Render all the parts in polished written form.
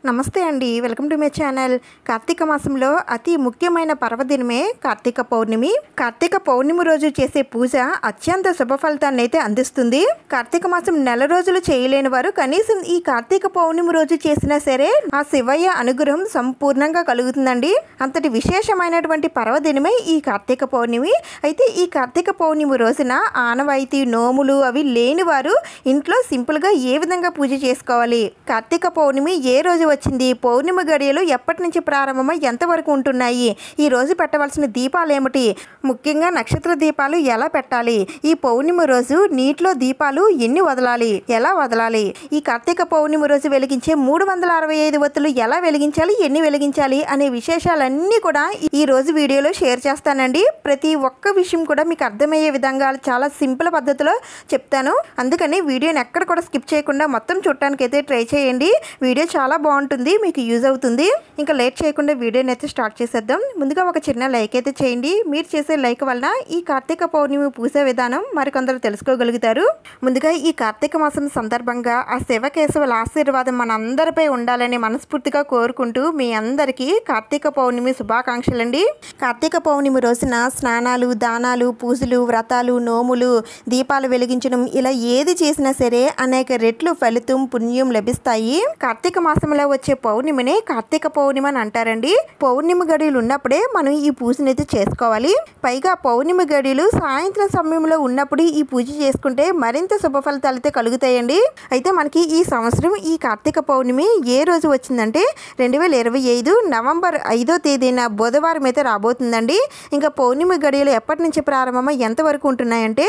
నమస్తే అండి, welcome to my channel. Karthika మాసంలో అతి ముఖ్యమైన పర్వదినమే కార్తీక పౌర్ణమి. కార్తీక పౌర్ణమి రోజు చేసే పూజ అత్యంత శుభ ఫలితాన్ని అయితే అందిస్తుంది. కార్తీక మాసం నెల రోజులు చేయలేని వారు కనీసం ఈ కార్తీక పౌర్ణమి రోజు చేసినా సరే ఆ శివయ్య అనుగ్రహం సంపూర్ణంగా కలుగుతుందండి. అంతటి విశేషమైనటువంటి పర్వదినమే ఈ కార్తీక పౌర్ణమి. అయితే ఈ కార్తీక పౌర్ణమి రోజున ఆనవాయితీ నోములు అవి లేని వారు ఇంట్లో సింపుల్గా ఏ విధంగా పూజ చేసుకోవాలి, కార్తీక పౌర్ణమి ఏ రోజు వచ్చింది, పౌర్ణమి గడియలు ఎప్పటి నుంచి ప్రారంభమై ఎంతవరకు ఉంటున్నాయి, ఈ రోజు పెట్టవలసిన దీపాలు ఏమిటి, ముఖ్యంగా నక్షత్ర దీపాలు ఎలా పెట్టాలి, ఈ పౌర్ణమి రోజు నీటిలో దీపాలు ఎన్ని వదలాలి, ఎలా వదలాలి, ఈ కార్తీక పౌర్ణమి రోజు వెలిగించే 365 ఒత్తులు ఎలా వెలిగించాలి, ఎన్ని వెలిగించాలి అనే విశేషాలన్నీ కూడా ఈ రోజు వీడియోలో షేర్ చేస్తానండి. ప్రతి ఒక్క విషయం కూడా మీకు అర్థమయ్యే విధంగా చాలా సింపుల్ పద్ధతిలో చెప్తాను. అందుకని వీడియోని ఎక్కడ కూడా స్కిప్ చేయకుండా మొత్తం చూడటానికైతే ట్రై చేయండి. వీడియో చాలా బాగుంటుంది, మీకు యూజ్ అవుతుంది. ఇంకా లేట్ చేయకుండా వీడియోని అయితే స్టార్ట్ చేసేద్దాం. ముందుగా ఒక చిన్న లైక్ అయితే చేయండి. మీరు చేసే లైక్ వలన ఈ కార్తీక పౌర్ణమి పూజ విధానం మరికొందరు తెలుసుకోగలుగుతారు. ముందుగా ఈ కార్తీక మాసం సందర్భంగా ఆ శివకేశవుల ఆశీర్వాదం మన అందరిపై ఉండాలని మనస్ఫూర్తిగా కోరుకుంటూ మీ అందరికీ కార్తీక పౌర్ణమి శుభాకాంక్షలండి. కార్తీక పౌర్ణమి రోజున స్నానాలు, దానాలు, పూజలు, వ్రతాలు, నోములు, దీపాలు వెలిగించడం ఇలా ఏది చేసినా సరే అనేక రెట్లు ఫలితం పుణ్యం లభిస్తాయి. కార్తీక మాసంలో వచ్చే పౌర్ణమిని కార్తీక పౌర్ణమి అని అంటారండి. పౌర్ణమి గడియలు ఉన్నప్పుడే మనం ఈ పూజను అయితే చేసుకోవాలి. పైగా పౌర్ణమి గడియలు సాయంత్రం సమయంలో ఉన్నప్పుడు ఈ పూజ చేసుకుంటే మరింత శుభ ఫలితాలు అయితే కలుగుతాయండి. అయితే మనకి ఈ సంవత్సరం ఈ కార్తీక పౌర్ణమి ఏ రోజు వచ్చిందంటే 2025 నవంబర్ 5వ తేదీన బుధవారం అయితే రాబోతుందండి. ఇంకా పౌర్ణమి గడియలు ఎప్పటి నుంచి ప్రారంభమై ఎంతవరకు ఉంటున్నాయంటే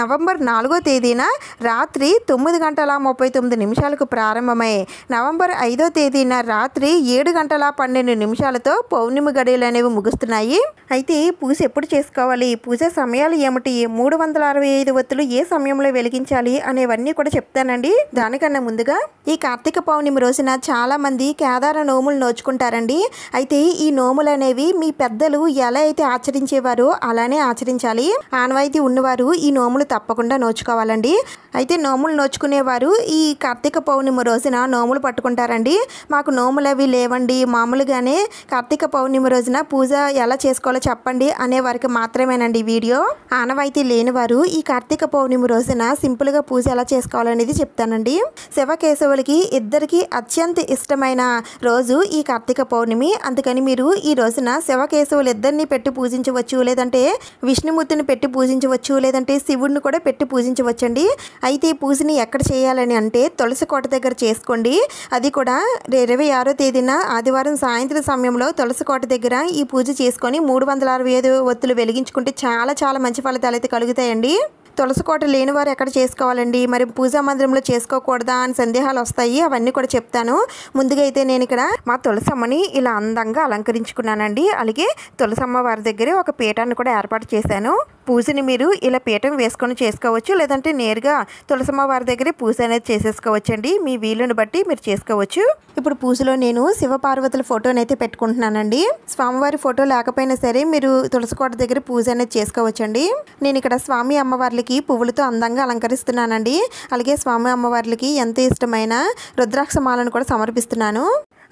నవంబర్ 4వ తేదీన రాత్రి 9:39 ప్రారంభమై నవంబర్ 5వ తేదీన రాత్రి 7:12 పౌర్ణమి గడియలు అనేవి ముగుస్తున్నాయి. అయితే పూజ ఎప్పుడు చేసుకోవాలి, పూజ సమయాలు ఏమిటి, 365 ఒత్తులు ఏ సమయంలో వెలిగించాలి అనేవన్నీ కూడా చెప్తానండి. దానికన్నా ముందుగా ఈ కార్తీక పౌర్ణమి రోజున చాలా మంది కేదార నోములు నోచుకుంటారండి. అయితే ఈ నోములు అనేవి మీ పెద్దలు ఎలా అయితే ఆచరించేవారో అలానే ఆచరించాలి. ఆనవాయితీ ఉన్నవారు ఈ నోములు తప్పకుండా నోచుకోవాలండి. అయితే నోములు నోచుకునేవారు ఈ కార్తీక పౌర్ణమి రోజున నోములు పట్టుకుంటారండి. మాకు నోములు అవి లేవండి, మామూలుగానే కార్తీక పౌర్ణమి రోజున పూజ ఎలా చేసుకోవాలో చెప్పండి అనే వారికి మాత్రమేనండి వీడియో. ఆనవాయితీ లేనివారు ఈ కార్తీక పౌర్ణమి రోజున సింపుల్గా పూజ ఎలా చేసుకోవాలనేది చెప్తానండి. శివకేశవులకి ఇద్దరికి అత్యంత ఇష్టమైన రోజు ఈ కార్తీక పౌర్ణమి. అందుకని మీరు ఈ రోజున శివకేశవులు ఇద్దరిని పెట్టి పూజించవచ్చు, లేదంటే విష్ణుమూర్తిని పెట్టి పూజించవచ్చు, లేదంటే శివుడిని కూడా పెట్టి పూజించవచ్చండి. అయితే ఈ పూజని ఎక్కడ చేయాలని అంటే తులసి కోట దగ్గర చేసుకోండి. అది కూడా 26వ తేదీన ఆదివారం సాయంత్రం సమయంలో తులసి కోట దగ్గర ఈ పూజ చేసుకొని 365 ఒత్తులు వెలిగించుకుంటే చాలా మంచి ఫలితాలు అయితే కలుగుతాయండి. తులసి కోట లేని వారు ఎక్కడ చేసుకోవాలండి, మరి పూజా మందిరంలో చేసుకోకూడదా అని సందేహాలు వస్తాయి. అవన్నీ కూడా చెప్తాను. ముందుగా అయితే నేను ఇక్కడ మా తులసమ్మని ఇలా అందంగా అలంకరించుకున్నానండి. అలాగే తులసమ్మ వారి దగ్గర ఒక పీఠాన్ని కూడా ఏర్పాటు చేశాను. పూజని మీరు ఇలా పీఠం వేసుకొని చేసుకోవచ్చు, లేదంటే నేరుగా తులసమ్మ వారి దగ్గరే పూజ అనేది చేసేసుకోవచ్చండి. మీ వీలుని బట్టి మీరు చేసుకోవచ్చు. ఇప్పుడు పూజలో నేను శివపార్వతుల ఫోటోని అయితే పెట్టుకుంటున్నానండి. స్వామివారి ఫోటో లేకపోయినా సరే మీరు తులసి కోట దగ్గర పూజ అనేది చేసుకోవచ్చండి. నేను ఇక్కడ స్వామి అమ్మవార్లకి పువ్వులతో అందంగా అలంకరిస్తున్నానండి. అలాగే స్వామి అమ్మవార్లకి ఎంతో ఇష్టమైన రుద్రాక్ష మాలను కూడా సమర్పిస్తున్నాను.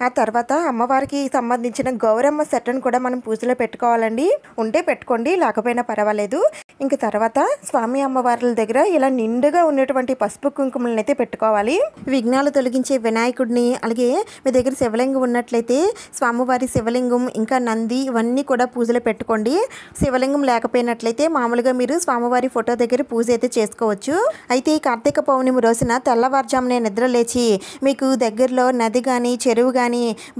ఆ తర్వాత అమ్మవారికి సంబంధించిన గౌరమ్మ సెట్ను కూడా మనం పూజలో పెట్టుకోవాలండి. ఉంటే పెట్టుకోండి, లేకపోయినా పర్వాలేదు. ఇంక తర్వాత స్వామి అమ్మవార్ల దగ్గర ఇలా నిండుగా ఉన్నటువంటి పసుపు కుంకుమలను అయితే పెట్టుకోవాలి. విఘ్నాలు తొలగించే వినాయకుడిని, అలాగే మీ దగ్గర శివలింగం ఉన్నట్లయితే స్వామివారి శివలింగం, ఇంకా నంది ఇవన్నీ కూడా పూజలో పెట్టుకోండి. శివలింగం లేకపోయినట్లయితే మామూలుగా మీరు స్వామివారి ఫోటో దగ్గర పూజ అయితే చేసుకోవచ్చు. అయితే ఈ కార్తీక పౌర్ణమి రోజున తెల్లవారుజామునే నిద్ర లేచి మీకు దగ్గరలో నది కానీ, చెరువు కానీ,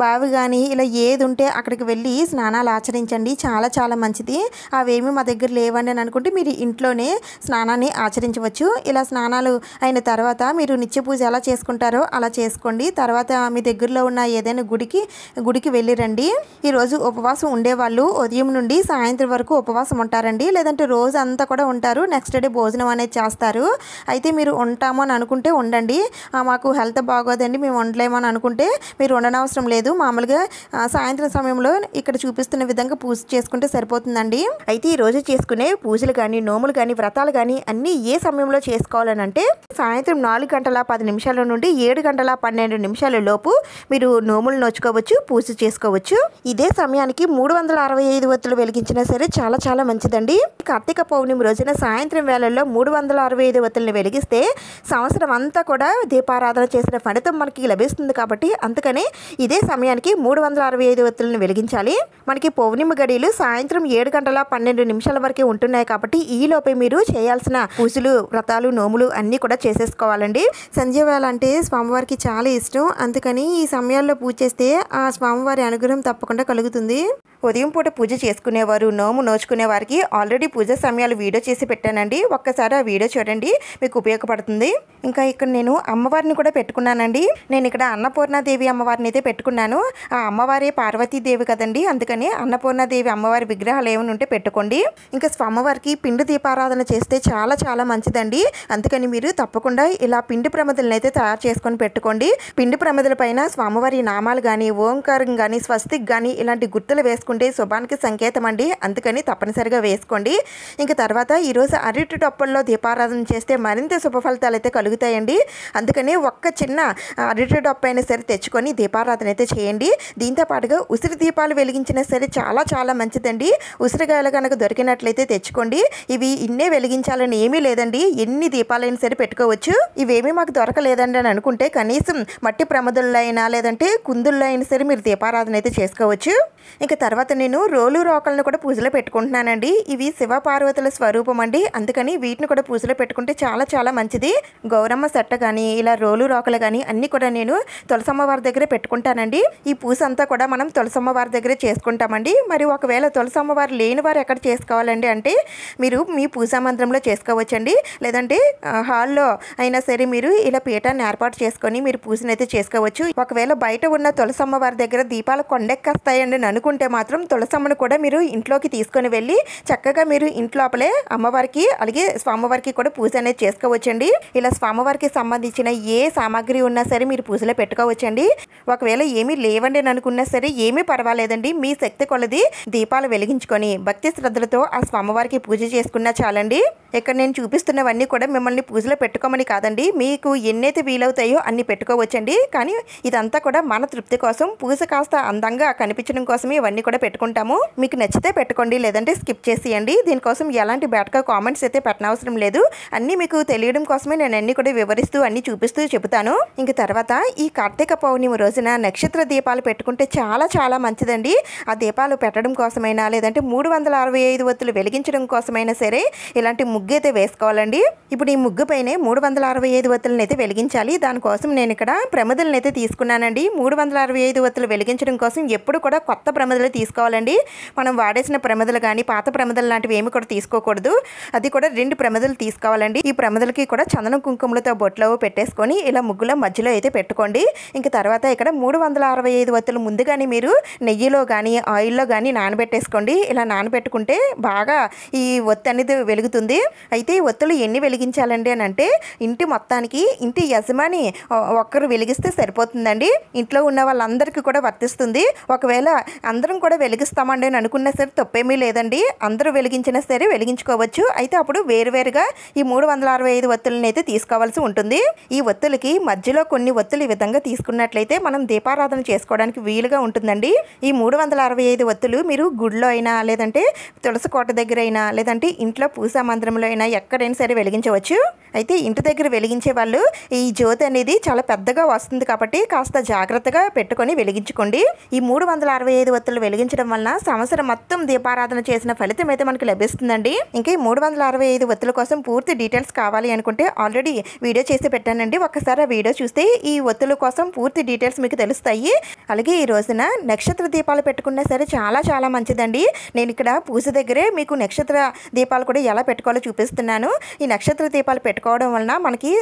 బావి కానీ ఇలా ఏది ఉంటే అక్కడికి వెళ్ళి స్నానాలు ఆచరించండి. చాలా మంచిది. అవేమి మా దగ్గర లేవండి అని అనుకుంటే మీరు ఇంట్లోనే స్నానాన్ని ఆచరించవచ్చు. ఇలా స్నానాలు అయిన తర్వాత మీరు నిత్య పూజ ఎలా చేసుకుంటారో అలా చేసుకోండి. తర్వాత మీ దగ్గరలో ఉన్న ఏదైనా గుడికి వెళ్ళిరండి. ఈరోజు ఉపవాసం ఉండేవాళ్ళు ఉదయం నుండి సాయంత్రం వరకు ఉపవాసం ఉంటారండి, లేదంటే రోజు అంతా కూడా ఉంటారు. నెక్స్ట్ డే భోజనం అనేది చేస్తారు. అయితే మీరు ఉంటాము అని అనుకుంటే ఉండండి. మాకు హెల్త్ బాగోదండి, మేము ఉండలేమని అనుకుంటే మీరు ఉండనవసరం వెళ్ళనవసరం లేదు. మామూలుగా సాయంత్రం సమయంలో ఇక్కడ చూపిస్తున్న విధంగా పూజ చేసుకుంటే సరిపోతుందండి. అయితే ఈరోజు చేసుకునే పూజలు కానీ, నోములు కానీ, వ్రతాలు కానీ అన్నీ ఏ సమయంలో చేసుకోవాలని అంటే సాయంత్రం 4:10 నుండి 7:12 లోపు మీరు నోములు నోచుకోవచ్చు, పూజ చేసుకోవచ్చు. ఇదే సమయానికి 365 ఒత్తులు వెలిగించినా సరే చాలా చాలా మంచిదండి. కార్తీక పౌర్ణమి రోజున సాయంత్రం వేళల్లో 365 ఒత్తులను వెలిగిస్తే సంవత్సరం అంతా కూడా దీపారాధన చేసిన ఫలితం మనకి లభిస్తుంది. కాబట్టి అందుకనే ఇదే సమయానికి 365 ఒత్తులను వెలిగించాలి. మనకి పౌర్ణమి గడియలు సాయంత్రం 7:12 వరకే ఉంటున్నాయి. కాబట్టి ఈ లోపే మీరు చేయాల్సిన పూజలు, వ్రతాలు, నోములు అన్నీ కూడా చేసేసుకోవాలండి. సంధ్య వేళ అంటే స్వామివారికి చాలా ఇష్టం. అందుకని ఈ సమయాల్లో పూజ చేస్తే ఆ స్వామివారి అనుగ్రహం తప్పకుండా కలుగుతుంది. ఉదయం పూట పూజ చేసుకునేవారు, నోము నోచుకునే వారికి ఆల్రెడీ పూజ సమయాలు వీడియో చేసి పెట్టానండి. ఒక్కసారి ఆ వీడియో చూడండి, మీకు ఉపయోగపడుతుంది. ఇంకా ఇక్కడ నేను అమ్మవారిని కూడా పెట్టుకున్నానండి. నేను ఇక్కడ అన్నపూర్ణాదేవి అమ్మవారిని అయితే పెట్టుకున్నాను. ఆ అమ్మవారి పార్వతీదేవి కదండి, అందుకని అన్నపూర్ణాదేవి అమ్మవారి విగ్రహాలు ఏమైనా ఉంటే పెట్టుకోండి. ఇంకా స్వామివారికి పిండి దీపారాధన చేస్తే చాలా చాలా మంచిదండి. అందుకని మీరు తప్పకుండా ఇలా పిండి ప్రమిదలను అయితే తయారు చేసుకొని పెట్టుకోండి. పిండి ప్రమిదల పైన స్వామివారి నామాలు కానీ, ఓంకారం కానీ, స్వస్తిక్ కానీ ఇలాంటి గుర్తులు వేసుకుంటే శుభానికి సంకేతం అండి. అందుకని తప్పనిసరిగా వేసుకోండి. ఇంకా తర్వాత ఈరోజు అరటి టొప్పల్లో దీపారాధన చేస్తే మరింత శుభ ఫలితాలు అయితే కలుగుతాయండి. అందుకని ఒక్క చిన్న అరటి టొప్ప అయినా సరే తెచ్చుకొని దీపారాధన అయితే చేయండి. దీంతో పాటుగా ఉసిరి దీపాలు వెలిగించినా సరే చాలా చాలా మంచిదండి. ఉసిరికాయలు కనుక దొరికినట్లయితే తెచ్చుకోండి. ఇవి ఇన్నే వెలిగించాలని ఏమీ లేదండి, ఎన్ని దీపాలైనా సరే పెట్టుకోవచ్చు. ఇవేమీ మాకు దొరకలేదండి అని అనుకుంటే కనీసం మట్టి ప్రమదుల్లో అయినా లేదంటే కుందుల్లో అయినా సరే మీరు దీపారాధన అయితే చేసుకోవచ్చు. ఇంకా తర్వాత నేను రోలు రోకలను కూడా పూజలో పెట్టుకుంటున్నానండి. ఇవి శివ పార్వతుల స్వరూపం అండి. అందుకని వీటిని కూడా పూజలో పెట్టుకుంటే చాలా చాలా మంచిది. గౌరమ్మ సెట్ట కానీ, ఇలా రోలు రోకలు కానీ అన్నీ కూడా నేను తులసమ్మ వారి దగ్గరే పెట్టుకుంటానండి. ఈ పూజ అంతా కూడా మనం తులసమ్మ వారి దగ్గరే చేసుకుంటామండి. మరి ఒకవేళ తులసమ్మ వారు లేని వారు ఎక్కడ చేసుకోవాలండి అంటే మీరు మీ పూజా మందిరంలో చేసుకోవచ్చండి. లేదంటే హాల్లో అయినా సరే మీరు ఇలా పీఠాన్ని ఏర్పాటు చేసుకొని మీరు పూజను అయితే చేసుకోవచ్చు. ఒకవేళ బయట ఉన్న తులసమ్మ వారి దగ్గర దీపాలు కొండెక్కేస్తాయండి అని అనుకుంటే మాత్రం తులసమ్మను కూడా మీరు ఇంట్లోకి తీసుకొని వెళ్ళి చక్కగా మీరు ఇంట్లోపలే అమ్మవారికి అలాగే స్వామివారికి కూడా పూజ అనేది చేసుకోవచ్చండి. ఇలా స్వామివారికి సంబంధించిన ఏ సామాగ్రి ఉన్నా సరే మీరు పూజలో పెట్టుకోవచ్చండి. ఒకవేళ ఏమీ లేవండి అని అనుకున్నా సరే ఏమీ పర్వాలేదండి. మీ శక్తి కొలది దీపాలు వెలిగించుకొని భక్తి శ్రద్ధలతో ఆ స్వామివారికి పూజ చేసుకున్నా చాలండి. ఇక్కడ నేను చూపిస్తున్నవన్నీ కూడా మిమ్మల్ని పూజలో పెట్టుకోమని కాదండి, మీకు ఎన్నైతే వీలవుతాయో అన్ని పెట్టుకోవచ్చండి. కానీ ఇదంతా కూడా మన తృప్తి కోసం, పూజ కాస్త అందంగా కనిపించడం కోసమే ఇవన్నీ కూడా పెట్టుకుంటాము. మీకు నచ్చితే పెట్టుకోండి, లేదంటే స్కిప్ చేసేయండి. దీనికోసం ఎలాంటి బ్యాడ్గా కామెంట్స్ అయితే పెట్టనవసరం లేదు. అన్నీ మీకు తెలియడం కోసమే నేను అన్నీ కూడా వివరిస్తూ అన్నీ చూపిస్తూ చెబుతాను. ఇంక తర్వాత ఈ కార్తీక పౌర్ణమి రోజున నక్షత్ర దీపాలు పెట్టుకుంటే చాలా చాలా మంచిదండి. ఆ దీపాలు పెట్టడం కోసమైనా లేదంటే 365 ఒత్తులు వెలిగించడం కోసమైనా సరే ఇలాంటి ముగ్గు అయితే వేసుకోవాలండి. ఇప్పుడు ఈ ముగ్గు పైనే 365 ఒత్తులను అయితే వెలిగించాలి. దానికోసం నేను ఇక్కడ ప్రమిదలను అయితే తీసుకున్నానండి. 365 ఒత్తులు వెలిగించడం కోసం ఎప్పుడు కూడా కొత్త ప్రమిదలు తీసుకోవాలండి. మనం వాడేసిన ప్రమిదలు కానీ పాత ప్రమిదలు లాంటివి ఏమి కూడా తీసుకోకూడదు. అది కూడా 2 ప్రమిదలు తీసుకోవాలండి. ఈ ప్రమిదలకి కూడా చందనం కుంకుమలతో బొట్లో పెట్టేసుకొని ఇలా ముగ్గులో మధ్యలో అయితే పెట్టుకోండి. ఇంక తర్వాత ఇక్కడ 365 ఒత్తులు ముందుగానే మీరు నెయ్యిలో కానీ ఆయిల్లో కానీ నానబెట్టేసుకోండి. ఇలా నానబెట్టుకుంటే బాగా ఈ ఒత్తి అనేది వెలుగుతుంది. అయితే ఈ ఒత్తులు ఎన్ని వెలిగించాలండి అని అంటే ఇంటి మొత్తానికి ఇంటి యజమాని ఒక్కరు వెలిగిస్తే సరిపోతుందండి. ఇంట్లో ఉన్న వాళ్ళందరికీ కూడా వర్తిస్తుంది. ఒకవేళ అందరం కూడా వెలిగిస్తామండి అని అనుకున్నా సరే తప్పేమీ లేదండి. అందరూ వెలిగించినా సరే వెలిగించుకోవచ్చు. అయితే అప్పుడు వేరువేరుగా ఈ 365 ఒత్తులను అయితే తీసుకోవాల్సి ఉంటుంది. ఈ ఒత్తులకి మధ్యలో కొన్ని ఒత్తులు ఈ విధంగా తీసుకున్నట్లయితే మనం దీపారాధన చేసుకోవడానికి వీలుగా ఉంటుందండి. ఈ 365 ఒత్తులు మీరు గుడిలో అయినా లేదంటే తులసి కోట దగ్గర అయినా లేదంటే ఇంట్లో పూజా మందిరంలో అయినా ఎక్కడైనా సరే వెలిగించవచ్చు. అయితే ఇంటి దగ్గర వెలిగించే వాళ్ళు ఈ జ్యోతి అనేది చాలా పెద్దగా వస్తుంది కాబట్టి కాస్త జాగ్రత్తగా పెట్టుకొని వెలిగించుకోండి. ఈ 365 ఒత్తులు వెలిగించడం వలన సంవత్సరం మొత్తం దీపారాధన చేసిన ఫలితం అయితే మనకు లభిస్తుందండి. ఇంకా ఈ 365 ఒత్తుల కోసం పూర్తి డీటెయిల్స్ కావాలి అనుకుంటే ఆల్రెడీ వీడియో చేసి పెట్టానండి. ఒక్కసారి ఆ వీడియో చూస్తే ఈ ఒత్తుల కోసం పూర్తి డీటెయిల్స్ మీకు తెలుస్తాయి. అలాగే ఈ రోజున నక్షత్ర దీపాలు పెట్టుకున్నా సరే చాలా చాలా మంచిదండి. నేను ఇక్కడ పూజ దగ్గరే మీకు నక్షత్ర దీపాలు కూడా ఎలా పెట్టుకోవాలో చూపిస్తున్నాను. ఈ నక్షత్ర దీపాలు పెట్టుకోవడం వలన మనకి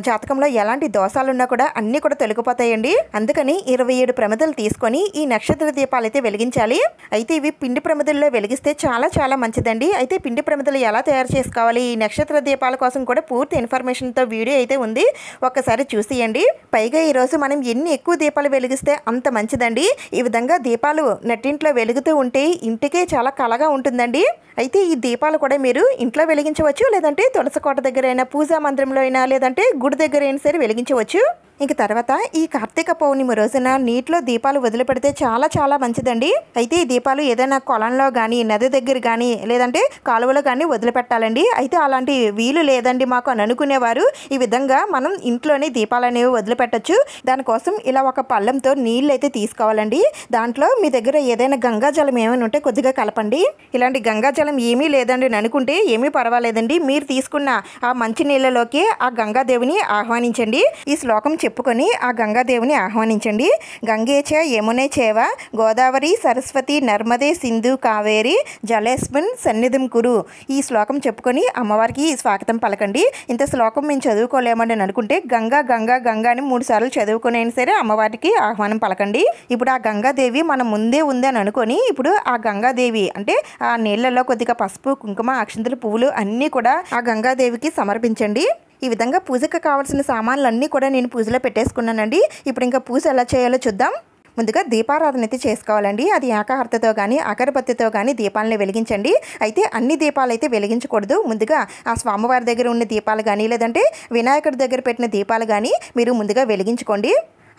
జాతకంలో ఎలాంటి దోషాలు ఉన్నా కూడా అన్నీ కూడా తొలగిపోతాయండి. అందుకని 27 ప్రమిదలు తీసుకొని ఈ నక్షత్ర దీపాలు అయితే వెలిగించాలి. వెలిగించాలి. అయితే ఇవి పిండి ప్రమిదల్లో వెలిగిస్తే చాలా చాలా మంచిదండి. అయితే పిండి ప్రమిదలు ఎలా తయారు చేసుకోవాలి, ఈ నక్షత్ర దీపాల కోసం కూడా పూర్తి ఇన్ఫర్మేషన్తో వీడియో అయితే ఉంది, ఒక్కసారి చూసేయండి. పైగా ఈరోజు మనం ఎన్ని ఎక్కువ దీపాలు వెలిగిస్తే అంత మంచిదండి. ఈ విధంగా దీపాలు నెట్టింట్లో వెలుగుతూ ఉంటే ఇంటికే చాలా కళగా ఉంటుందండి. అయితే ఈ దీపాలు కూడా మీరు ఇంట్లో వెలిగించవచ్చు, లేదంటే తులసి కోట దగ్గర అయినా, పూజా మందిరంలో అయినా, లేదంటే గుడి దగ్గర అయినా సరే వెలిగించవచ్చు. ఇంక తర్వాత ఈ కార్తీక పౌర్ణమి రోజున నీటిలో దీపాలు వదిలిపెడితే చాలా చాలా మంచిదండి. అయితే ఈ దీపాలు ఏదైనా కొలంలో కానీ, నది దగ్గర కానీ, లేదంటే కాలువలో కానీ వదిలిపెట్టాలండి. అయితే అలాంటి వీలు లేదండి మాకు అని అనుకునేవారు ఈ విధంగా మనం ఇంట్లోనే దీపాలు అనేవి వదిలిపెట్టచ్చు. దానికోసం ఇలా ఒక పళ్ళెంతో నీళ్ళు అయితే తీసుకోవాలండి. దాంట్లో మీ దగ్గర ఏదైనా గంగాజలం ఏమైనా ఉంటే కొద్దిగా కలపండి. ఇలాంటి గంగాజలం ఏమీ లేదండి అని అనుకుంటే ఏమీ పర్వాలేదండి. మీరు తీసుకున్న ఆ మంచి నీళ్ళలోకి ఆ గంగాదేవిని ఆహ్వానించండి. ఈ శ్లోకం చెప్పుకొని ఆ గంగాదేవిని ఆహ్వానించండి. గంగేచ యమునే చేవ గోదావరి సరస్వతి నర్మదే సింధు కావేరి జలేస్మిన్ సన్నిధిం కురు. ఈ శ్లోకం చెప్పుకొని అమ్మవారికి స్వాగతం పలకండి. ఇంత శ్లోకం మేము చదువుకోలేమని అనుకుంటే గంగా గంగా గంగా అని 3 సార్లు చదువుకునే సరే అమ్మవారికి ఆహ్వానం పలకండి. ఇప్పుడు ఆ గంగాదేవి మన ముందే ఉంది అని అనుకొని ఇప్పుడు ఆ గంగాదేవి అంటే ఆ నీళ్ళలో కొద్దిగా పసుపు, కుంకుమ, అక్షంతలు, పువ్వులు అన్నీ కూడా ఆ గంగాదేవికి సమర్పించండి. ఈ విధంగా పూజకు కావాల్సిన సామాన్లు అన్నీ కూడా నేను పూజలో పెట్టేసుకున్నానండి. ఇప్పుడు ఇంకా పూజ ఎలా చేయాలో చూద్దాం. ముందుగా దీపారాధన అయితే చేసుకోవాలండి. అది ఏకాహారతతో కానీ, అగరబత్తితో కానీ దీపాలను వెలిగించండి. అయితే అన్ని దీపాలు అయితే వెలిగించకూడదు. ముందుగా ఆ స్వామివారి దగ్గర ఉన్న దీపాలు కానీ, లేదంటే వినాయకుడి దగ్గర పెట్టిన దీపాలు కానీ మీరు ముందుగా వెలిగించుకోండి.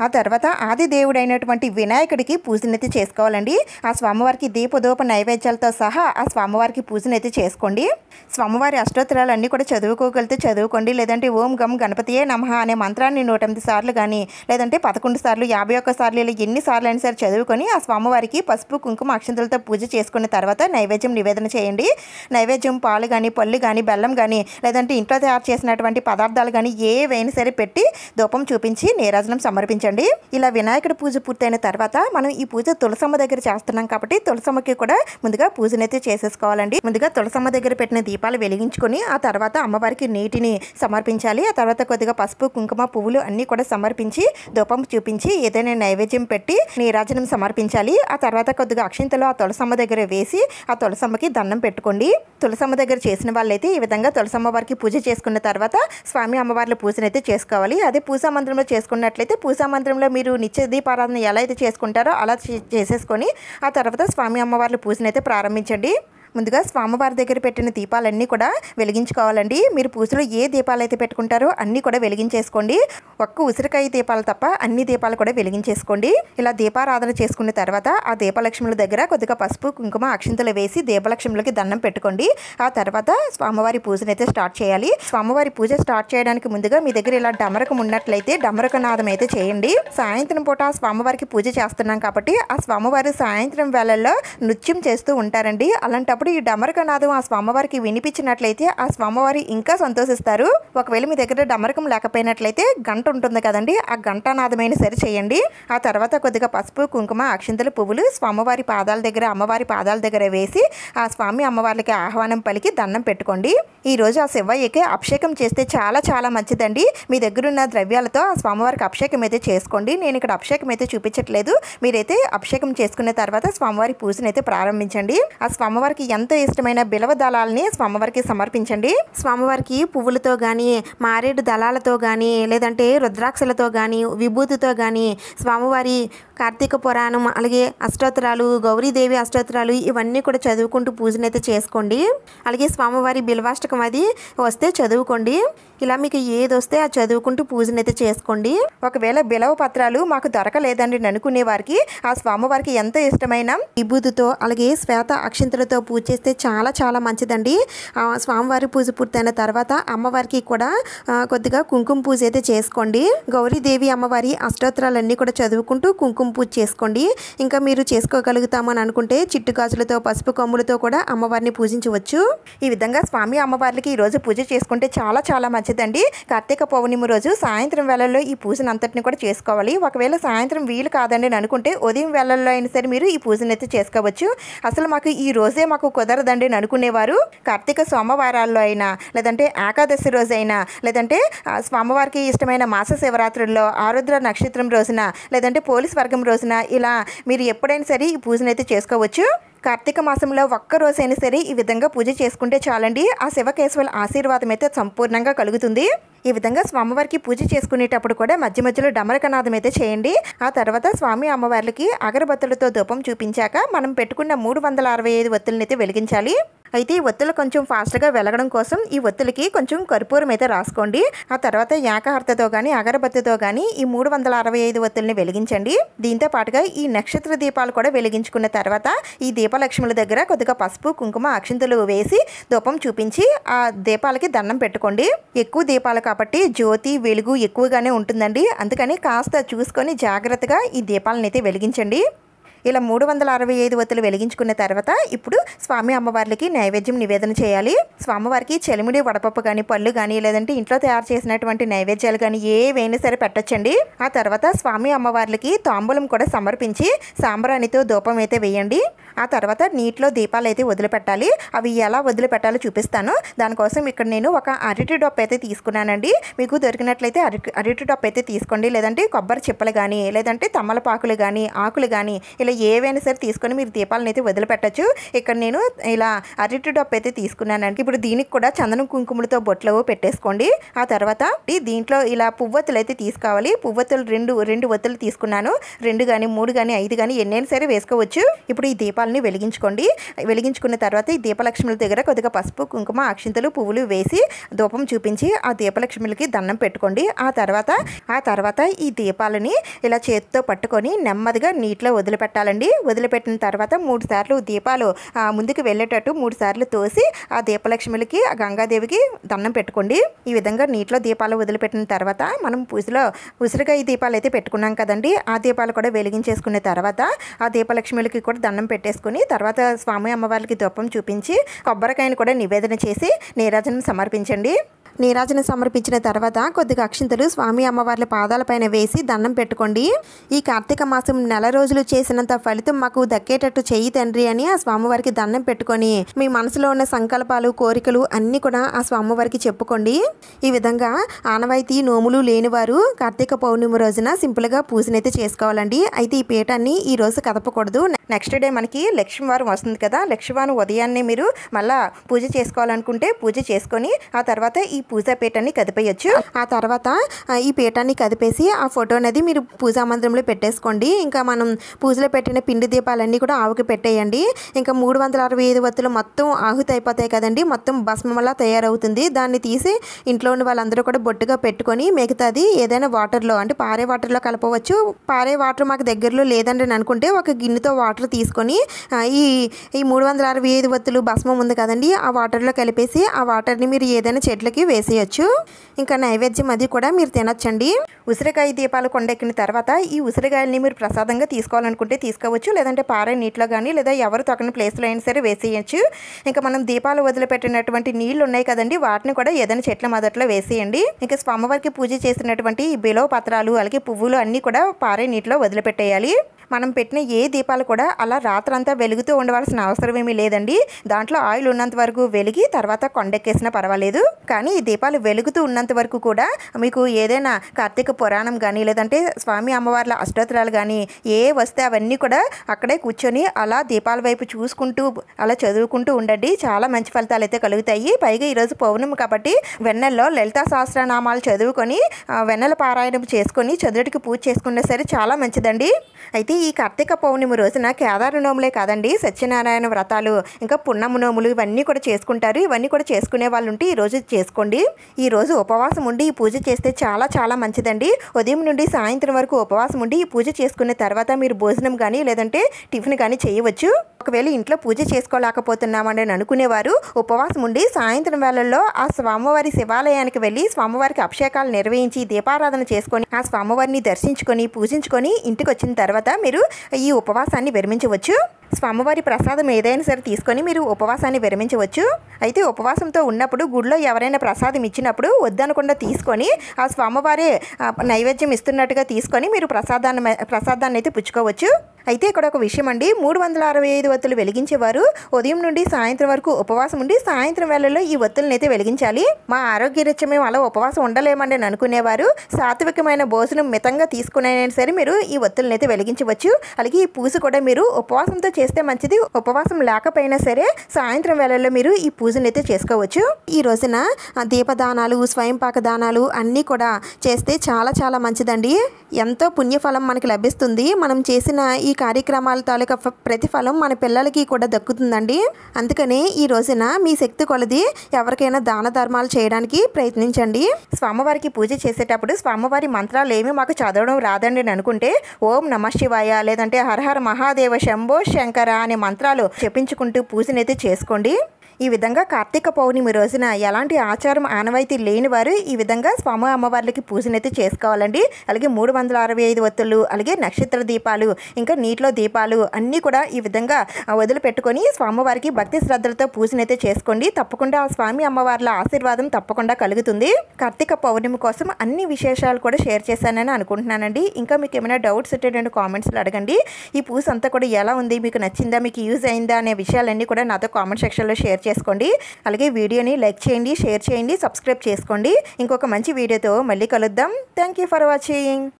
ఆ తర్వాత ఆది దేవుడైనటువంటి వినాయకుడికి పూజనైతే చేసుకోవాలండి. ఆ స్వామివారికి దీపదూప నైవేద్యాలతో సహా ఆ స్వామివారికి పూజనైతే చేసుకోండి. స్వామివారి అష్టోత్తరాలు అన్నీ కూడా చదువుకోగలిగితే చదువుకోండి. లేదంటే ఓం గం గణపతియే నమః అనే మంత్రాన్ని 108 సార్లు కానీ, లేదంటే 11 సార్లు, 51 సార్లు, ఇలా ఎన్ని సార్లు అయినా సరే చదువుకొని ఆ స్వామివారికి పసుపు, కుంకుమ, అక్షంతలతో పూజ చేసుకున్న తర్వాత నైవేద్యం నివేదన చేయండి. నైవేద్యం పాలు కానీ, పళ్ళు కానీ, బెల్లం కానీ, లేదంటే ఇంట్లో తయారు చేసినటువంటి పదార్థాలు కానీ ఏవైనా సరే పెట్టి ధూపం చూపించి నీరాజనం సమర్పించండి. ఇలా వినాయకుడి పూజ పూర్తయిన తర్వాత మనం ఈ పూజ తులసమ్మ దగ్గర చేస్తున్నాం కాబట్టి తులసమ్మకి కూడా ముందుగా పూజనైతే చేసేసుకోవాలండి. ముందుగా తులసమ్మ దగ్గర పెట్టిన దీపాలు వెలిగించుకొని ఆ తర్వాత అమ్మవారికి నీటిని సమర్పించాలి. ఆ తర్వాత కొద్దిగా పసుపు, కుంకుమ, పువ్వులు అన్నీ కూడా సమర్పించి ధూపం చూపించి ఏదైనా నైవేద్యం పెట్టి నీరాజనం సమర్పించాలి. ఆ తర్వాత కొద్దిగా అక్షింతలు ఆ తులసమ్మ దగ్గర వేసి ఆ తులసమ్మకి దండం పెట్టుకోండి. తులసమ్మ దగ్గర చేసిన వాళ్ళైతే ఈ విధంగా తులసమ్మ వారికి పూజ చేసుకున్న తర్వాత స్వామి అమ్మవార్ల పూజనైతే చేసుకోవాలి. అదే పూజా మందిరంలో చేసుకున్నట్లయితే పూజా మందిరంలో మీరు నిత్య దీపారాధన ఎలా అయితే చేసుకుంటారో అలా చేసేసుకొని ఆ తర్వాత స్వామి అమ్మవార్ల పూజనైతే ప్రారంభించండి. ముందుగా స్వామివారి దగ్గర పెట్టిన దీపాలన్నీ కూడా వెలిగించుకోవాలండి. మీరు పూజలో ఏ దీపాలు అయితే పెట్టుకుంటారో అన్నీ కూడా వెలిగించేసుకోండి. ఒక్క ఉసిరికాయ దీపాలు తప్ప అన్ని దీపాలు కూడా వెలిగించేసుకోండి. ఇలా దీపారాధన చేసుకున్న తర్వాత ఆ దీపలక్ష్ముల దగ్గర కొద్దిగా పసుపు, కుంకుమ, అక్షింతలు వేసి దీపలక్ష్ములకి దండం పెట్టుకోండి. ఆ తర్వాత స్వామివారి పూజనైతే స్టార్ట్ చేయాలి. స్వామివారి పూజ స్టార్ట్ చేయడానికి ముందుగా మీ దగ్గర ఇలా డమరకం ఉన్నట్లయితే డమరక నాదం అయితే చేయండి. సాయంత్రం పూట స్వామివారికి పూజ చేస్తున్నాం కాబట్టి ఆ స్వామివారి సాయంత్రం వేళల్లో నృత్యం చేస్తూ ఉంటారండి. అలాంటప్పుడు ఈ డమరక నాదం ఆ స్వామివారికి వినిపించినట్లయితే ఆ స్వామివారి ఇంకా సంతోషిస్తారు. ఒకవేళ మీ దగ్గర డమరకం లేకపోయినట్లయితే గంట ఉంటుంది కదండి, ఆ గంటానాదమైన సరి చేయండి. ఆ తర్వాత కొద్దిగా పసుపు, కుంకుమ, అక్షింతలు, పువ్వులు స్వామివారి పాదాల దగ్గర, అమ్మవారి పాదాల దగ్గర వేసి ఆ స్వామి అమ్మవార్లకి ఆహ్వానం పలికి దండం పెట్టుకోండి. ఈ రోజు ఆ శివయ్యకి అభిషేకం చేస్తే చాలా చాలా మంచిదండి. మీ దగ్గర ఉన్న ద్రవ్యాలతో ఆ స్వామివారికి అభిషేకం అయితే చేసుకోండి. నేను ఇక్కడ అభిషేకం అయితే చూపించట్లేదు. మీరైతే అభిషేకం చేసుకున్న తర్వాత స్వామివారి పూజనైతే ప్రారంభించండి. ఆ స్వామివారికి ఎంతో ఇష్టమైన బిలవ దళాలని స్వామివారికి సమర్పించండి. స్వామివారికి పువ్వులతో కానీ, మారేడు దళాలతో కానీ, లేదంటే రుద్రాక్షలతో కానీ, విభూతితో కానీ స్వామివారి కార్తీక పురాణం, అలాగే అష్టోత్తరాలు, గౌరీదేవి అష్టోత్తరాలు ఇవన్నీ కూడా చదువుకుంటూ పూజనైతే చేసుకోండి. అలాగే స్వామివారి బిల్వాష్టకం అది వస్తే చదువుకోండి. ఇలా మీకు ఏది వస్తే అది చదువుకుంటూ పూజనైతే చేసుకోండి. ఒకవేళ బిలవ పత్రాలు మాకు దొరకలేదండి అనుకునే వారికి ఆ స్వామివారికి ఎంతో ఇష్టమైన విభూతితో అలాగే శ్వేత అక్షింతలతో పూజ చేస్తే చాలా చాలా మంచిదండి. స్వామివారి పూజ పూర్తయిన తర్వాత అమ్మవారికి కూడా కొద్దిగా కుంకుమ పూజ అయితే చేసుకోండి. గౌరీదేవి అమ్మవారి అష్టోత్తరాలన్నీ కూడా చదువుకుంటూ కుంకుమ పూజ చేసుకోండి. ఇంకా మీరు చేసుకోగలుగుతామని అనుకుంటే చిట్టు గాజులతో, పసుపు కొమ్ములతో కూడా అమ్మవారిని పూజించవచ్చు. ఈ విధంగా స్వామి అమ్మవార్లకి ఈ రోజు పూజ చేసుకుంటే చాలా చాలా మంచిదండి. కార్తీక పౌర్ణమి రోజు సాయంత్రం వేళల్లో ఈ పూజను అంతటిని కూడా చేసుకోవాలి. ఒకవేళ సాయంత్రం వీలు కాదండి అనుకుంటే ఉదయం వేళల్లో అయినా సరే మీరు ఈ పూజను అయితే చేసుకోవచ్చు. అసలు మాకు ఈ రోజే మాకు మాకు కుదరదండి అని అనుకునేవారు కార్తీక సోమవారాల్లో అయినా, లేదంటే ఏకాదశి రోజైనా, లేదంటే స్వామివారికి ఇష్టమైన మాస శివరాత్రుల్లో, ఆరుద్ర నక్షత్రం రోజున, లేదంటే పోలీస్ వర్గం రోజున ఇలా మీరు ఎప్పుడైనా సరే ఈ పూజనైతే చేసుకోవచ్చు. కార్తీక మాసంలో ఒక్క రోజైనా సరే ఈ విధంగా పూజ చేసుకుంటే చాలండి, ఆ శివకేశవుల ఆశీర్వాదం అయితే సంపూర్ణంగా కలుగుతుంది. ఈ విధంగా స్వామివారికి పూజ చేసుకునేటప్పుడు కూడా మధ్య మధ్యలో డమరకనాదం అయితే చేయండి. ఆ తర్వాత స్వామి అమ్మవార్లకి అగరబత్తులతో ధూపం చూపించాక మనం పెట్టుకున్న 365 ఒత్తులను అయితే వెలిగించాలి. అయితే ఈ ఒత్తులు కొంచెం ఫాస్ట్గా వెలగడం కోసం ఈ ఒత్తులకి కొంచెం కర్పూరం అయితే రాసుకోండి. ఆ తర్వాత ఏకహారతతో కానీ అగరబత్తితో కానీ ఈ 365 ఒత్తుల్ని వెలిగించండి. దీంతో పాటుగా ఈ నక్షత్ర దీపాలు కూడా వెలిగించుకున్న తర్వాత ఈ దీపలక్ష్ముల దగ్గర కొద్దిగా పసుపు, కుంకుమ, అక్షింతలు వేసి ధూపం చూపించి ఆ దీపాలకి దండం పెట్టుకోండి. ఎక్కువ దీపాలు కాబట్టి జ్యోతి వెలుగు ఎక్కువగానే ఉంటుందండి. అందుకని కాస్త చూసుకొని జాగ్రత్తగా ఈ దీపాలను అయితే వెలిగించండి. ఇలా 365 ఒత్తులు వెలిగించుకున్న తర్వాత ఇప్పుడు స్వామి అమ్మవార్లకి నైవేద్యం నివేదన చేయాలి. స్వామివారికి చెలిమిడి వడపప్పు కానీ, పళ్ళు కానీ, లేదంటే ఇంట్లో తయారు చేసినటువంటి నైవేద్యాలు కానీ ఏవైనా సరే పెట్టచ్చండి. ఆ తర్వాత స్వామి అమ్మవార్లకి తాంబూలం కూడా సమర్పించి సాంబ్రాణితో ధూపం అయితే వేయండి. ఆ తర్వాత నీటిలో దీపాలు అయితే వదిలిపెట్టాలి. అవి ఎలా వదిలిపెట్టాలో చూపిస్తాను. దానికోసం ఇక్కడ నేను ఒక అరటి డొప్ప అయితే తీసుకున్నానండి. మీకు దొరికినట్లయితే అరటి డొప్ప అయితే తీసుకోండి, లేదంటే కొబ్బరి చిప్పలు కానీ, లేదంటే తమ్మలపాకులు కానీ, ఆకులు కానీ ఇలా ఏవైనా సరే తీసుకొని మీరు దీపాలను అయితే వదిలిపెట్టచ్చు. ఇక్కడ నేను ఇలా అరటి డొప్ప అయితే తీసుకున్నానండి. ఇప్పుడు దీనికి కూడా చందనం కుంకుమలతో బొట్లు పెట్టేసుకోండి. ఆ తర్వాత దీంట్లో ఇలా పువ్వొత్తులు అయితే తీసుకోవాలి. పువ్వొత్తులు రెండు ఒత్తులు తీసుకున్నాను. 2 కానీ 3 కానీ 5 కానీ ఎన్నైనా సరే వేసుకోవచ్చు. ఇప్పుడు ఈ దీపాలని వెలిగించుకోండి. వెలిగించుకున్న తర్వాత ఈ దీపలక్ష్ముల దగ్గర కొద్దిగా పసుపు, కుంకుమ, అక్షింతలు, పువ్వులు వేసి ధూపం చూపించి ఆ దీపలక్ష్ములకి దండం పెట్టుకోండి. ఆ తర్వాత ఈ దీపాలని ఇలా చేతితో పట్టుకొని నెమ్మదిగా నీటిలో వదిలిపెట్టాలండి. వదిలిపెట్టిన తర్వాత 3 సార్లు దీపాలు ముందుకు వెళ్ళేటట్టు 3 సార్లు తోసి ఆ దీపలక్ష్ములకి, ఆ గంగాదేవికి దండం పెట్టుకోండి. ఈ విధంగా నీటిలో దీపాలు వదిలిపెట్టిన తర్వాత మనం పూజలో ఉసిరికాయ దీపాలు అయితే పెట్టుకున్నాం కదండి, ఆ దీపాలు కూడా వెలిగించేసుకున్న తర్వాత ఆ దీపలక్ష్ములకి కూడా దండం పెట్టేసుకుని తర్వాత స్వామి అమ్మవారికి ధూపం చూపించి కొబ్బరికాయను కూడా నివేదన చేసి నీరాజనం సమర్పించండి. నీరాజన సమర్పించిన తర్వాత కొద్దిగా అక్షింతలు స్వామి అమ్మవార్ల పాదాలపైన వేసి దండం పెట్టుకోండి. ఈ కార్తీక మాసం నెల రోజులు చేసినంత ఫలితం మాకు దక్కేటట్టు చెయ్యి తండ్రి అని ఆ స్వామివారికి దండం పెట్టుకొని మీ మనసులో ఉన్న సంకల్పాలు, కోరికలు అన్నీ కూడా ఆ స్వామివారికి చెప్పుకోండి. ఈ విధంగా ఆనవాయితీ నోములు లేనివారు కార్తీక పౌర్ణమి రోజున సింపుల్గా పూజనైతే చేసుకోవాలండి. అయితే ఈ పీఠాన్ని ఈ రోజు కదపకూడదు. నెక్స్ట్ డే మనకి లక్ష్మీవారం వస్తుంది కదా, లక్ష్మీవారం ఉదయాన్నే మీరు మళ్ళా పూజ చేసుకోవాలనుకుంటే పూజ చేసుకొని ఆ తర్వాత ఈ పూజా పీఠాన్ని కదిపేయచ్చు. ఆ తర్వాత ఈ పీఠాన్ని కదిపేసి ఆ ఫోటో అనేది మీరు పూజా మందిరంలో పెట్టేసుకోండి. ఇంకా మనం పూజలో పెట్టిన పిండి దీపాలన్నీ కూడా ఆవుకి పెట్టేయండి. ఇంకా 365 ఒత్తులు మొత్తం ఆహుతి అయిపోతాయి కదండి, మొత్తం భస్మంలా తయారవుతుంది. దాన్ని తీసి ఇంట్లో ఉన్న వాళ్ళందరూ కూడా బొట్టుగా పెట్టుకొని మిగతాది ఏదైనా వాటర్లో అంటే పారే వాటర్లో కలపవచ్చు. పారే వాటర్ మాకు దగ్గరలో లేదండి అని అనుకుంటే ఒక గిన్నెతో వాటర్ తీసుకొని ఈ 365 ఒత్తులు భస్మం ఉంది కదండి, ఆ వాటర్లో కలిపేసి ఆ వాటర్ని మీరు ఏదైనా చెట్లకి వేసేయచ్చు. ఇంకా నైవేద్యం అది కూడా మీరు తినచ్చండి. ఉసిరికాయ దీపాలు కొండెక్కిన తర్వాత ఈ ఉసిరికాయలని మీరు ప్రసాదంగా తీసుకోవాలనుకుంటే తీసుకోవచ్చు, లేదంటే పారే నీటిలో కానీ లేదా ఎవరు తొక్కని ప్లేస్లో అయినా సరే వేసేయచ్చు. ఇంకా మనం దీపాలు వదిలిపెట్టినటువంటి నీళ్లు ఉన్నాయి కదండి, వాటిని కూడా ఏదైనా చెట్ల మొదట్లో వేసేయండి. ఇంకా స్వామివారికి పూజ చేసినటువంటి ఈ బిలవ పత్రాలు అలాగే పువ్వులు అన్నీ కూడా పారే నీటిలో వదిలిపెట్టేయాలి. మనం పెట్టిన ఏ దీపాలు కూడా అలా రాత్రంతా వెలుగుతూ ఉండవలసిన అవసరం ఏమీ లేదండి. దాంట్లో ఆయిల్ ఉన్నంత వరకు వెలిగి తర్వాత కొండెక్కేసినా పర్వాలేదు. కానీ ఈ దీపాలు వెలుగుతూ ఉన్నంత వరకు కూడా మీకు ఏదైనా కార్తీక పురాణం కానీ లేదంటే స్వామి అమ్మవార్ల అష్టోత్తరాలు కానీ ఏ వస్తే అవన్నీ కూడా అక్కడే కూర్చొని అలా దీపాల వైపు చూసుకుంటూ అలా చదువుకుంటూ ఉండండి. చాలా మంచి ఫలితాలు అయితే కలుగుతాయి. పైగా ఈరోజు పౌర్ణమి కాబట్టి వెన్నెల్లో లలితా సహస్రనామాలు చదువుకొని వెన్నెల పారాయణం చేసుకొని చంద్రుడికి పూజ చేసుకున్నా సరే చాలా మంచిదండి. అయితే ఈ కార్తీక పౌర్ణమి రోజున కేదార నోములే కాదండి, సత్యనారాయణ వ్రతాలు ఇంకా పున్నమ నోములు ఇవన్నీ కూడా చేసుకుంటారు. ఇవన్నీ కూడా చేసుకునే వాళ్ళు ఉంటే ఈరోజు చేసుకోండి. ఈరోజు ఉపవాసం ఉండి ఈ పూజ చేస్తే చాలా చాలా మంచిదండి. ఉదయం నుండి సాయంత్రం వరకు ఉపవాసం ఉండి ఈ పూజ చేసుకున్న తర్వాత మీరు భోజనం కానీ లేదంటే టిఫిన్ కానీ చేయవచ్చు. ఒకవేళ ఇంట్లో పూజ చేసుకోలేకపోతున్నామని అనుకునేవారు ఉపవాసం ఉండి సాయంత్రం వేళల్లో ఆ స్వామివారి శివాలయానికి వెళ్ళి స్వామివారికి అభిషేకాలు నిర్వహించి దీపారాధన చేసుకొని ఆ స్వామివారిని దర్శించుకొని పూజించుకొని ఇంటికి వచ్చిన తర్వాత మీరు ఈ ఉపవాసాన్ని విరమించవచ్చు. స్వామివారి ప్రసాదం ఏదైనా సరే తీసుకొని మీరు ఉపవాసాన్ని విరమించవచ్చు. అయితే ఉపవాసంతో ఉన్నప్పుడు గుడిలో ఎవరైనా ప్రసాదం ఇచ్చినప్పుడు వద్దనకుండా తీసుకొని ఆ స్వామివారే నైవేద్యం ఇస్తున్నట్టుగా తీసుకొని మీరు ప్రసాదాన్ని అయితే పుచ్చుకోవచ్చు. అయితే ఇక్కడ ఒక విషయం అండి, 365 ఒత్తులు వెలిగించేవారు ఉదయం నుండి సాయంత్రం వరకు ఉపవాసం ఉండి సాయంత్రం వేళల్లో ఈ ఒత్తులను అయితే వెలిగించాలి. మా ఆరోగ్యరీత్యా మేము అలా ఉపవాసం ఉండలేమండి అని అనుకునేవారు సాత్వికమైన భోజనం మితంగా తీసుకునేనా సరే మీరు ఈ ఒత్తులను అయితే వెలిగించవచ్చు. అలాగే ఈ పూజ కూడా మీరు ఉపవాసంతో చేస్తే మంచిది, ఉపవాసం లేకపోయినా సరే సాయంత్రం వేళల్లో మీరు ఈ పూజను అయితే చేసుకోవచ్చు. ఈ రోజున దీపదానాలు, స్వయంపాక దానాలు అన్నీ కూడా చేస్తే చాలా చాలా మంచిదండి. ఎంతో పుణ్యఫలం మనకి లభిస్తుంది. మనం చేసిన ఈ కార్యక్రమాల తాలూకా ప్రతిఫలం మన పిల్లలకి కూడా దక్కుతుందండి. అందుకనే ఈ రోజున మీ శక్తి కొలది ఎవరికైనా దాన ధర్మాలు చేయడానికి ప్రయత్నించండి. స్వామివారికి పూజ చేసేటప్పుడు స్వామివారి మంత్రాలు ఏమి మాకు చదవడం రాదండి అని అనుకుంటే ఓం నమః శివాయ లేదంటే హరహర మహాదేవ శంభో శంకర అనే మంత్రాలు చెప్పించుకుంటూ పూజనైతే చేసుకోండి. ఈ విధంగా కార్తీక పౌర్ణమి రోజున ఎలాంటి ఆచారం ఆనవాయితీ లేని వారు ఈ విధంగా స్వామి అమ్మవార్లకి పూజనైతే చేసుకోవాలండి. అలాగే 365 ఒత్తులు, అలాగే నక్షత్ర దీపాలు, ఇంకా నీటిలో దీపాలు అన్నీ కూడా ఈ విధంగా వదిలిపెట్టుకొని స్వామివారికి భక్తి శ్రద్ధలతో పూజనైతే చేసుకోండి. తప్పకుండా ఆ స్వామి అమ్మవార్ల ఆశీర్వాదం తప్పకుండా కలుగుతుంది. కార్తీక పౌర్ణమి కోసం అన్ని విశేషాలు కూడా షేర్ చేశానని అనుకుంటున్నానండి. ఇంకా మీకు ఏమైనా డౌట్స్ ఉంటే నేను కామెంట్స్లో అడగండి. ఈ పూజ అంతా కూడా ఎలా ఉంది, మీకు నచ్చిందా, మీకు యూజ్ అయిందా అనే విషయాలన్నీ కూడా నాతో కామెంట్ సెక్షన్లో షేర్ చేసుకోండి. అలాగే వీడియోని లైక్ చేయండి, షేర్ చేయండి, సబ్స్క్రైబ్ చేసుకోండి. ఇంకొక మంచి వీడియోతో మళ్ళీ కలుద్దాం. Thank you for watching.